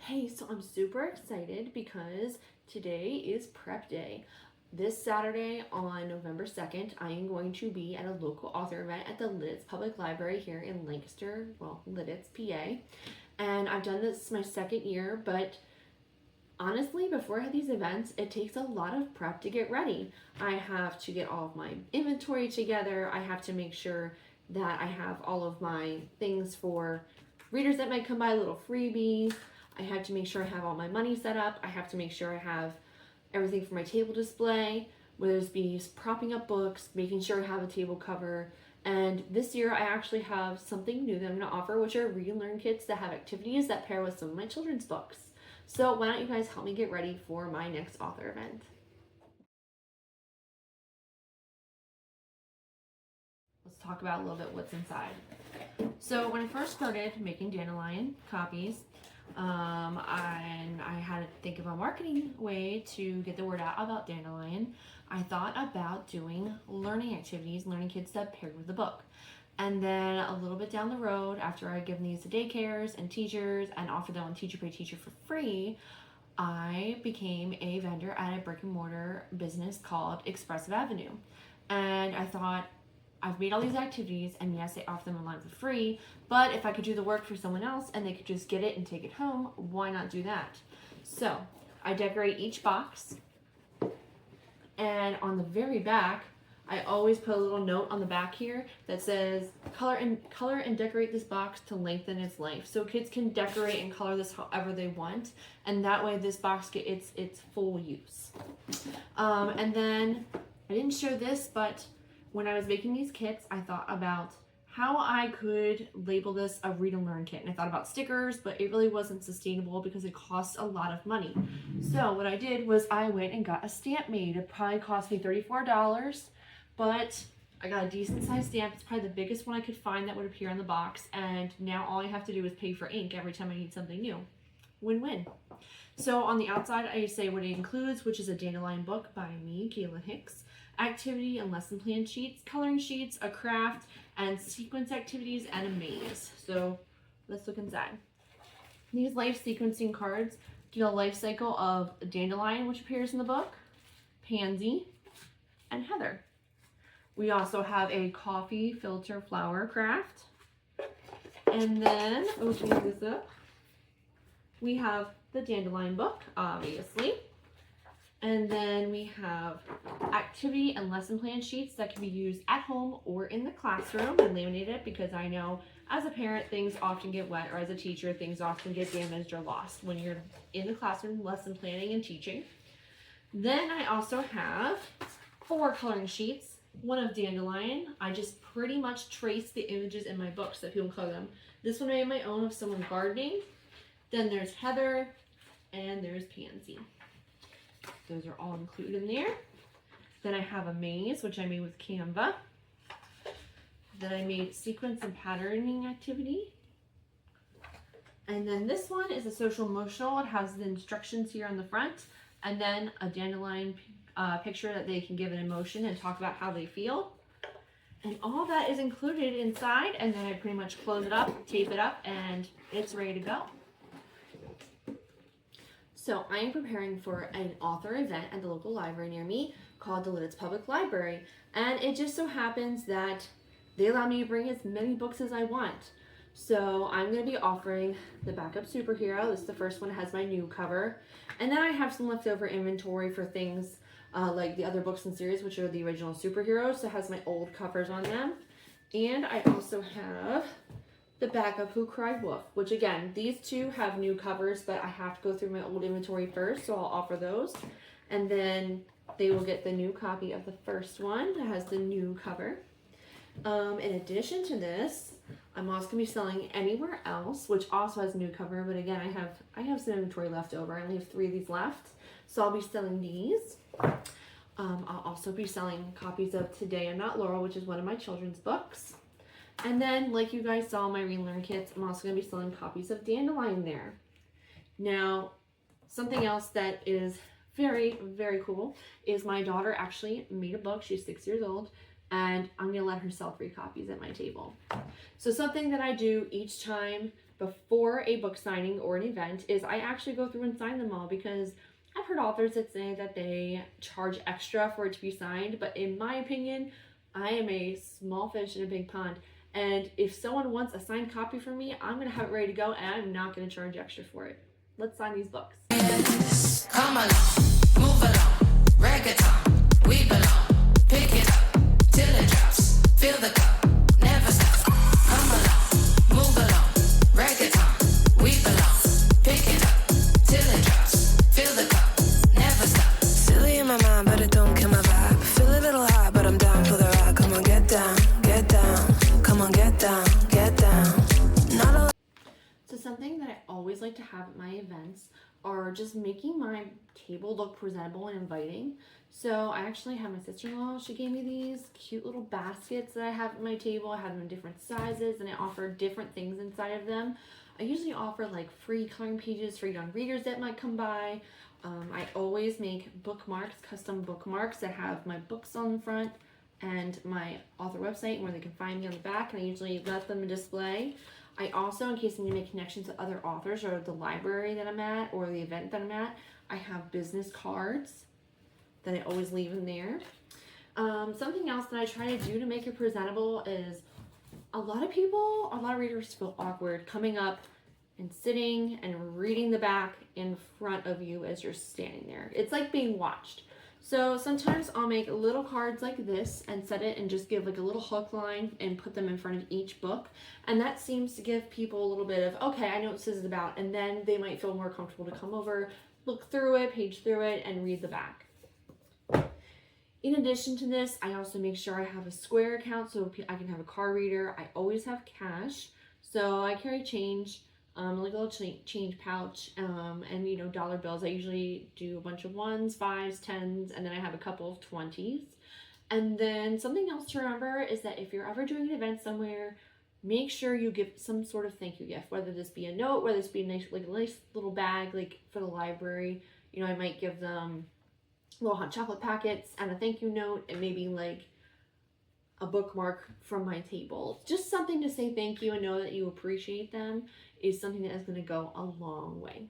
Hey, so I'm super excited because today is prep day. This Saturday on November 2nd, I am going to be at a local author event at the Lidditz Public Library here in Lancaster, well, Lidditz, PA. And I've done this my second year, but honestly, before I have these events, it takes a lot of prep to get ready. I have to get all of my inventory together. I have to make sure that I have all of my things for readers that might come by, little freebies. I have to make sure I have all my money set up. I have to make sure I have everything for my table display, whether it's be propping up books, making sure I have a table cover. And this year I actually have something new that I'm going to offer, which are read and learn kits that have activities that pair with some of my children's books. So why don't you guys help me get ready for my next author event? Let's talk about a little bit what's inside. So when I first started making Dandelion copies, I had to think of a marketing way to get the word out about Dandelion. I thought about doing learning activities, learning kits that paired with the book. And then a little bit down the road, after I given these to daycares and teachers and offered them on Teacher Pay Teacher for free, I became a vendor at a brick and mortar business called Expressive Avenue. And I thought, I've made all these activities, and yes, I offer them online for free, but if I could do the work for someone else and they could just get it and take it home, why not do that? So I decorate each box, and on the very back, I always put a little note on the back here that says color and decorate this box to lengthen its life. So kids can decorate and color this however they want, and that way this box gets its full use. And then I didn't show this, but when I was making these kits, I thought about how I could label this a read and learn kit. And I thought about stickers, but it really wasn't sustainable because it costs a lot of money. So what I did was I went and got a stamp made. It probably cost me $34, but I got a decent sized stamp. It's probably the biggest one I could find that would appear on the box. And now all I have to do is pay for ink every time I need something new. Win-win. So on the outside, I say what it includes, which is a Dandelion book by me, Kayla Hicks, activity and lesson plan sheets, coloring sheets, a craft, and sequence activities, and a maze. So let's look inside. These life sequencing cards do a life cycle of Dandelion, which appears in the book, Pansy, and Heather. We also have a coffee filter flower craft. And then, opening this up, we have the Dandelion book, obviously. And then we have activity and lesson plan sheets that can be used at home or in the classroom. I laminated it because I know as a parent things often get wet, or as a teacher things often get damaged or lost when you're in the classroom lesson planning and teaching. Then I also have 4 coloring sheets, one of Dandelion. I just pretty much trace the images in my books that people color them. This one I made my own of someone gardening. Then there's Heather, and there's Pansy. Those are all included in there. Then I have a maze, which I made with Canva. Then I made sequence and patterning activity. And then this one is a social emotional. It has the instructions here on the front, and then a Dandelion picture that they can give an emotion and talk about how they feel. And all that is included inside, and then I pretty much close it up, tape it up, and it's ready to go. So I am preparing for an author event at the local library near me called the Lidditz Public Library. And it just so happens that they allow me to bring as many books as I want. So I'm going to be offering the Backup Superhero. This is the first one. It has my new cover. And then I have some leftover inventory for things like the other books in series, which are the original superheroes. So it has my old covers on them. And I also have the Backup Who Cried Wolf, which again, these two have new covers, but I have to go through my old inventory first, so I'll offer those. And then they will get the new copy of the first one that has the new cover. In addition to this, I'm also going to be selling Anywhere Else, which also has a new cover, but again, I have some inventory left over. I only have 3 of these left, so I'll be selling these. I'll also be selling copies of Today I'm Not Laurel, which is one of my children's books. And then, like you guys saw in my Read and Learn kits, I'm also going to be selling copies of Dandelion there. Now, something else that is very, very cool is my daughter actually made a book. She's 6 years old. and I'm gonna let her sell free copies at my table. So something that I do each time before a book signing or an event is I actually go through and sign them all, because I've heard authors that say that they charge extra for it to be signed, but in my opinion, I am a small fish in a big pond. And if someone wants a signed copy from me, I'm gonna have it ready to go, and I'm not gonna charge extra for it. Let's sign these books. Come along, move along, reggaeton, we belong. Pick it up till it drops. Fill the cup, never stop. Come along, move along, reggaeton, we belong. Pick it up till it drops. Fill the cup, never stop. Silly in my mind, but it don't kill my vibe. Feel a little high, but I'm down for the ride. Come on, get down, get down. Come on, get down, get down. Not a So something that I always like to have at my events are just making my table look presentable and inviting. So I actually have my sister-in-law, she gave me these cute little baskets that I have at my table. I have them in different sizes, and I offer different things inside of them. I usually offer like free coloring pages for young readers that might come by. I always make bookmarks, custom bookmarks that have my books on the front and my author website where they can find me on the back, and I usually let them display. I also, in case I need to make connections with other authors or the library that I'm at or the event that I'm at, I have business cards that I always leave in there. Something else that I try to do to make it presentable is a lot of readers feel awkward coming up and sitting and reading the back in front of you as you're standing there. It's like being watched. So sometimes I'll make little cards like this and set it and just give like a little hook line and put them in front of each book. And that seems to give people a little bit of, okay, I know what this is about. And then they might feel more comfortable to come over, look through it, page through it, and read the back. In addition to this, I also make sure I have a Square account so I can have a card reader. I always have cash, so I carry change, like a little change pouch, and dollar bills. I usually do a bunch of 1s, 5s, 10s, and then I have a couple of 20s. And then something else to remember is that if you're ever doing an event somewhere, make sure you give some sort of thank you gift, whether this be a note, whether this be a nice little bag, like for the library. I might give them little hot chocolate packets and a thank you note, and maybe like a bookmark from my table. Just something to say thank you and know that you appreciate them is something that is going to go a long way.